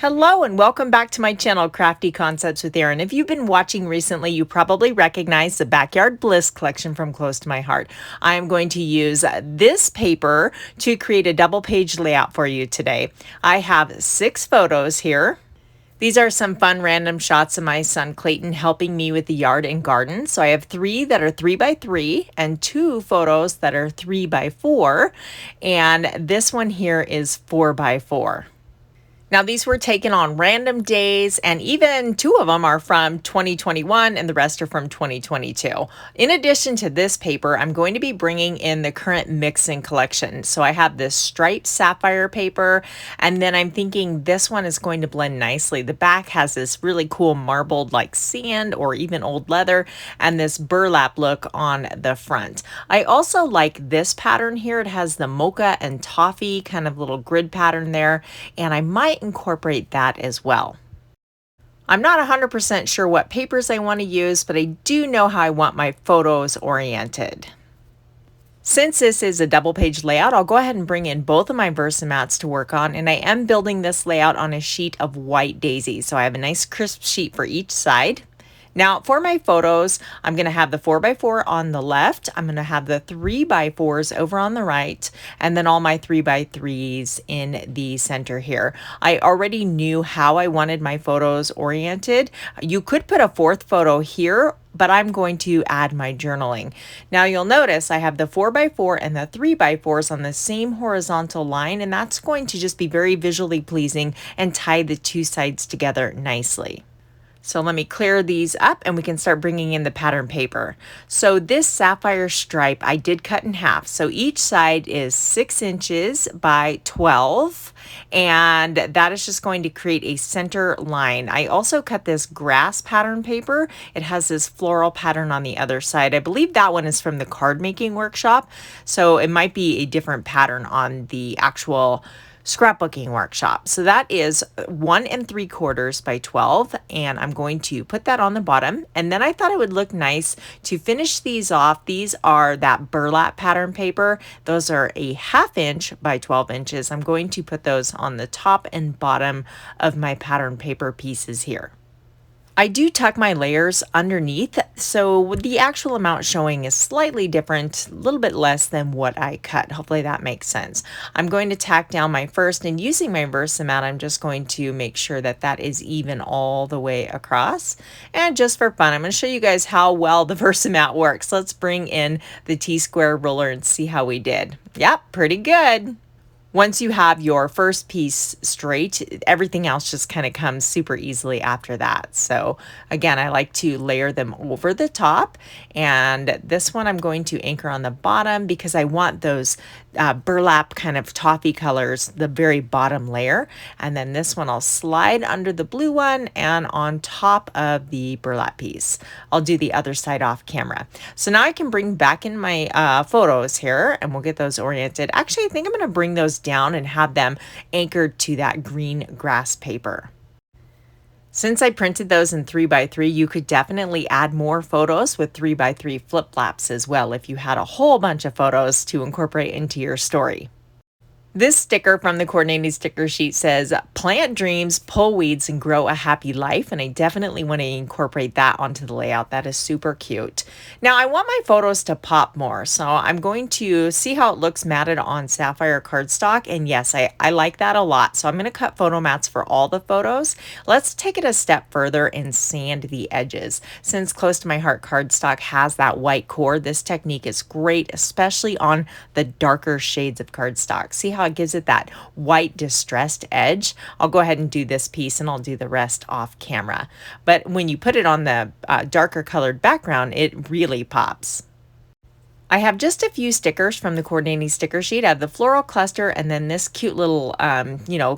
Hello and welcome back to my channel, Crafty Concepts with Erin. If you've been watching recently, you probably recognize the Backyard Bliss collection from Close to My Heart. I am going to use this paper to create a double page layout for you today. I have 6 photos here. These are some fun random shots of my son Clayton helping me with the yard and garden. So I have 3 that are 3 by 3 and 2 photos that are 3 by 4. And this one here is 4 by 4. Now these were taken on random days, and even 2 of them are from 2021 and the rest are from 2022. In addition to this paper, I'm going to be bringing in the current mixing collection. So I have this striped sapphire paper, and then I'm thinking this one is going to blend nicely. The back has this really cool marbled like sand or even old leather, and this burlap look on the front. I also like this pattern here. It has the mocha and toffee kind of little grid pattern there, and I might incorporate that as well. I'm not 100% sure what papers I want to use, but I do know how I want my photos oriented. Since this is a double page layout, I'll go ahead and bring in both of my Versamats to work on, and I am building this layout on a sheet of white daisy. So I have a nice crisp sheet for each side. Now for my photos, I'm going to have the 4 by 4 on the left. I'm going to have the 3 by 4s over on the right, and then all my 3 by 3s in the center here. I already knew how I wanted my photos oriented. You could put a 4th photo here, but I'm going to add my journaling. Now you'll notice I have the 4 by 4 and the 3 by 4s on the same horizontal line, and that's going to just be very visually pleasing and tie the 2 sides together nicely. So let me clear these up and we can start bringing in the pattern paper. So this sapphire stripe I did cut in half. So each side is 6 inches by 12, and that is just going to create a center line. I also cut this grass pattern paper. It has this floral pattern on the other side. I believe that one is from the card making workshop. So it might be a different pattern on the actual scrapbooking workshop. So that is 1 3/4 by 12, and I'm going to put that on the bottom. And then I thought it would look nice to finish these off. These are that burlap pattern paper. Those are a 1/2 inch by 12 inches. I'm going to put those on the top and bottom of my pattern paper pieces here. I do tuck my layers underneath, so the actual amount showing is slightly different, a little bit less than what I cut. Hopefully that makes sense. I'm going to tack down my first, and using my Versamat, I'm just going to make sure that that is even all the way across. And just for fun, I'm going to show you guys how well the Versamat works. Let's bring in the T-square ruler and see how we did. Yep, pretty good. Once you have your first piece straight, everything else just kind of comes super easily after that. So again, I like to layer them over the top, and this one I'm going to anchor on the bottom because I want those burlap kind of toffee colors, the very bottom layer. And then this one I'll slide under the blue one and on top of the burlap piece. I'll do the other side off camera. So now I can bring back in my photos here, and we'll get those oriented. Actually, I think I'm going to bring those down and have them anchored to that green grass paper. Since I printed those in 3 by 3, you could definitely add more photos with 3 by 3 flip flaps as well if you had a whole bunch of photos to incorporate into your story. This sticker from the coordinating sticker sheet says, "Plant dreams, pull weeds, and grow a happy life." And I definitely want to incorporate that onto the layout. That is super cute. Now I want my photos to pop more, so I'm going to see how it looks matted on sapphire cardstock. And yes, I like that a lot. So I'm going to cut photo mats for all the photos. Let's take it a step further and sand the edges. Since Close to My Heart cardstock has that white core, this technique is great, especially on the darker shades of cardstock. See how it gives it that white distressed edge? I'll go ahead and do this piece and I'll do the rest off camera. But when you put it on the darker colored background, it really pops. I have just a few stickers from the coordinating sticker sheet. I have the floral cluster and then this cute little,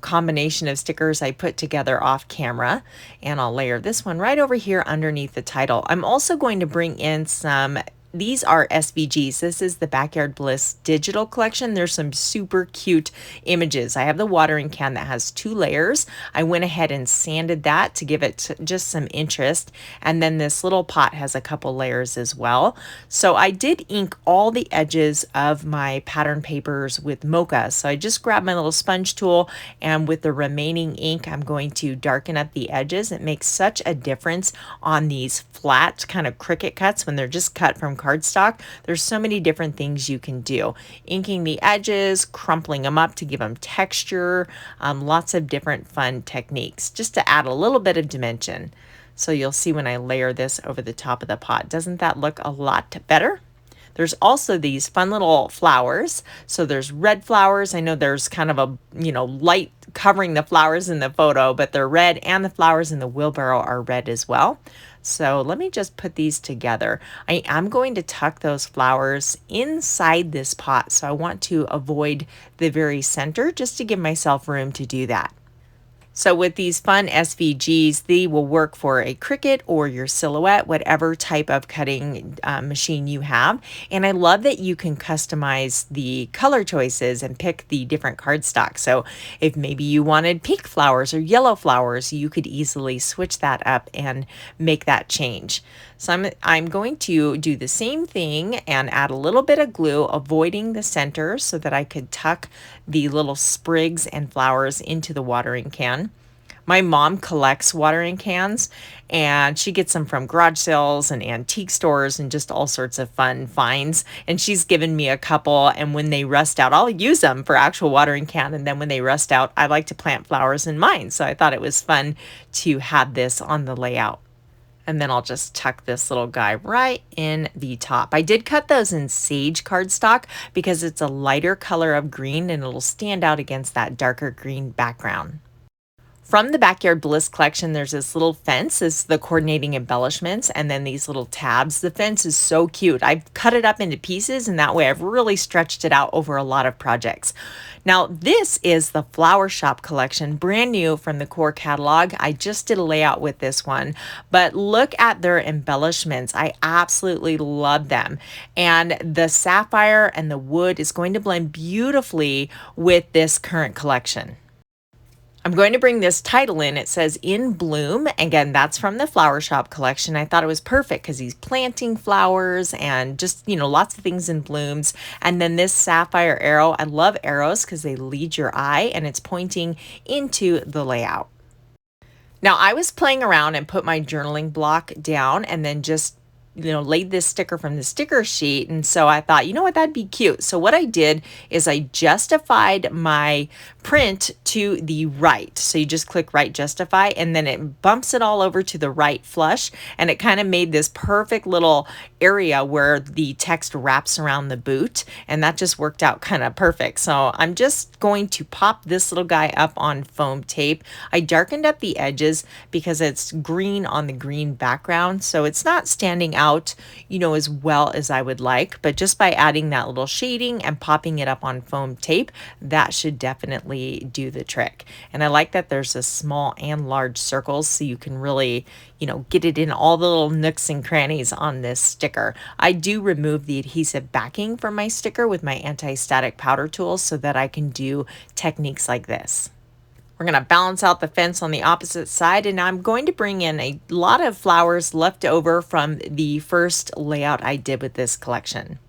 combination of stickers I put together off camera. And I'll layer this one right over here underneath the title. I'm also going to bring in some These are SVGs. This is the Backyard Bliss digital collection. There's some super cute images. I have the watering can that has 2 layers. I went ahead and sanded that to give it just some interest. And then this little pot has a couple layers as well. So I did ink all the edges of my pattern papers with Mocha. So I just grabbed my little sponge tool, and with the remaining ink, I'm going to darken up the edges. It makes such a difference on these flat kind of cricket cuts when they're just cut from cardstock. There's so many different things you can do. Inking the edges, crumpling them up to give them texture, lots of different fun techniques just to add a little bit of dimension. So you'll see when I layer this over the top of the pot. Doesn't that look a lot better? There's also these fun little flowers. So there's red flowers. I know there's kind of a, light covering the flowers in the photo, but they're red, and the flowers in the wheelbarrow are red as well. So let me just put these together. I am going to tuck those flowers inside this pot. So I want to avoid the very center just to give myself room to do that. So with these fun SVGs, they will work for a Cricut or your Silhouette, whatever type of cutting machine you have. And I love that you can customize the color choices and pick the different cardstock. So if maybe you wanted pink flowers or yellow flowers, you could easily switch that up and make that change. So I'm going to do the same thing and add a little bit of glue, avoiding the center so that I could tuck the little sprigs and flowers into the watering can. My mom collects watering cans, and she gets them from garage sales and antique stores and just all sorts of fun finds. And she's given me a couple, and when they rust out, I'll use them for actual watering can. And then when they rust out, I like to plant flowers in mine. So I thought it was fun to have this on the layout. And then I'll just tuck this little guy right in the top. I did cut those in sage cardstock because it's a lighter color of green and it'll stand out against that darker green background. From the Backyard Bliss collection, there's this little fence. It's the coordinating embellishments, and then these little tabs. The fence is so cute. I've cut it up into pieces, and that way I've really stretched it out over a lot of projects. Now, this is the Flower Shop collection, brand new from the core catalog. I just did a layout with this one, but look at their embellishments. I absolutely love them. And the sapphire and the wood is going to blend beautifully with this current collection. I'm going to bring this title in. It says In Bloom. Again, that's from the Flower Shop collection. I thought it was perfect because he's planting flowers and just, lots of things in blooms. And then this sapphire arrow. I love arrows because they lead your eye, and it's pointing into the layout. Now, I was playing around and put my journaling block down and then just laid this sticker from the sticker sheet. And so I thought, that'd be cute. So what I did is I justified my print to the right. So you just click right justify, and then it bumps it all over to the right flush. And it kind of made this perfect little area where the text wraps around the boot. And that just worked out kind of perfect. So I'm just going to pop this little guy up on foam tape. I darkened up the edges because it's green on the green background. So it's not standing out as well as I would like, but just by adding that little shading and popping it up on foam tape, that should definitely do the trick. And I like that there's a small and large circles, so you can really, get it in all the little nooks and crannies on this sticker. I do remove the adhesive backing from my sticker with my anti-static powder tools so that I can do techniques like this. We're going to balance out the fence on the opposite side, and I'm going to bring in a lot of flowers left over from the first layout I did with this collection.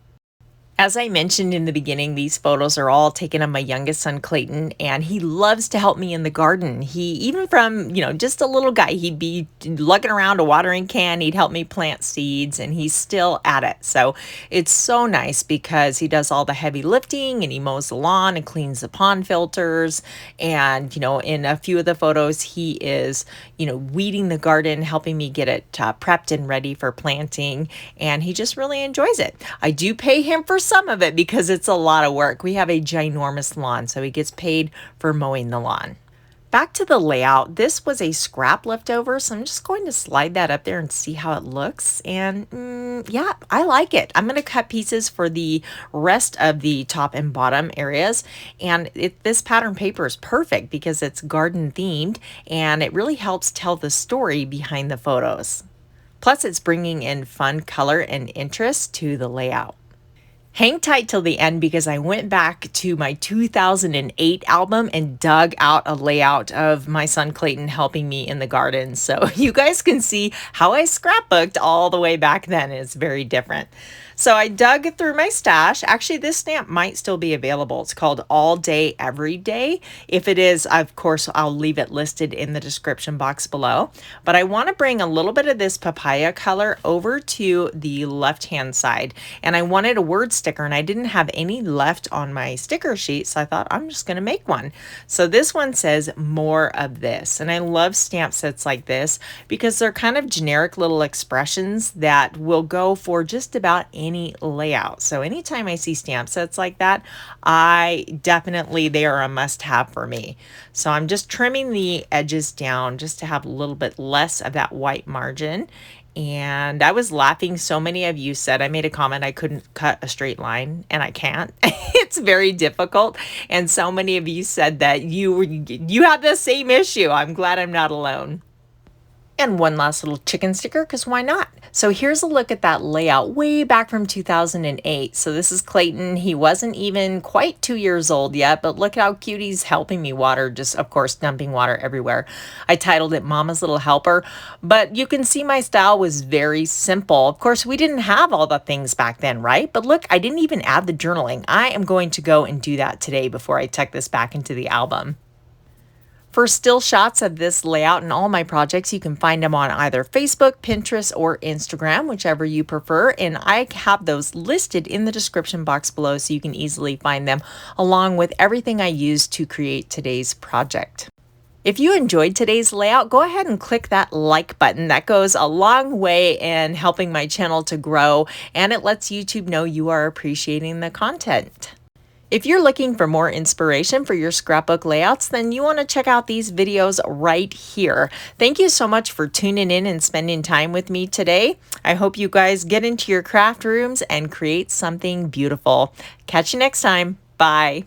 As I mentioned in the beginning, these photos are all taken of my youngest son, Clayton, and he loves to help me in the garden. He, even from, just a little guy, he'd be lugging around a watering can, he'd help me plant seeds, and he's still at it. So it's so nice because he does all the heavy lifting, and he mows the lawn and cleans the pond filters. And, in a few of the photos, he is, weeding the garden, helping me get it prepped and ready for planting, and he just really enjoys it. I do pay him for some of it because it's a lot of work. We have a ginormous lawn, so he gets paid for mowing the lawn. Back to the layout, this was a scrap leftover, so I'm just going to slide that up there and see how it looks. And yeah, I like it. I'm going to cut pieces for the rest of the top and bottom areas. And this pattern paper is perfect because it's garden themed, and it really helps tell the story behind the photos. Plus, it's bringing in fun color and interest to the layout. Hang tight till the end because I went back to my 2008 album and dug out a layout of my son Clayton helping me in the garden. So you guys can see how I scrapbooked all the way back then. It's very different. So I dug through my stash. Actually, this stamp might still be available. It's called All Day, Every Day. If it is, of course, I'll leave it listed in the description box below. But I want to bring a little bit of this papaya color over to the left-hand side. And I wanted a word sticker, and I didn't have any left on my sticker sheet, so I thought I'm just going to make one. So this one says more of this. And I love stamp sets like this because they're kind of generic little expressions that will go for just about any layout. So anytime I see stamp sets like that, they are a must-have for me. So I'm just trimming the edges down just to have a little bit less of that white margin. And I was laughing. So many of you said, I made a comment, I couldn't cut a straight line, and I can't. It's very difficult. And so many of you said that you had the same issue. I'm glad I'm not alone. And one last little chicken sticker, because why not? So here's a look at that layout way back from 2008. So this is Clayton. He wasn't even quite 2 years old yet, but look how cute he's helping me water, just of course dumping water everywhere. I titled it Mama's Little Helper, but you can see my style was very simple. Of course, we didn't have all the things back then, right? But look, I didn't even add the journaling. I am going to go and do that today before I tuck this back into the album. For still shots of this layout and all my projects, you can find them on either Facebook, Pinterest, or Instagram, whichever you prefer. And I have those listed in the description box below so you can easily find them along with everything I used to create today's project. If you enjoyed today's layout, go ahead and click that like button. That goes a long way in helping my channel to grow, and it lets YouTube know you are appreciating the content. If you're looking for more inspiration for your scrapbook layouts, then you want to check out these videos right here. Thank you so much for tuning in and spending time with me today. I hope you guys get into your craft rooms and create something beautiful. Catch you next time. Bye.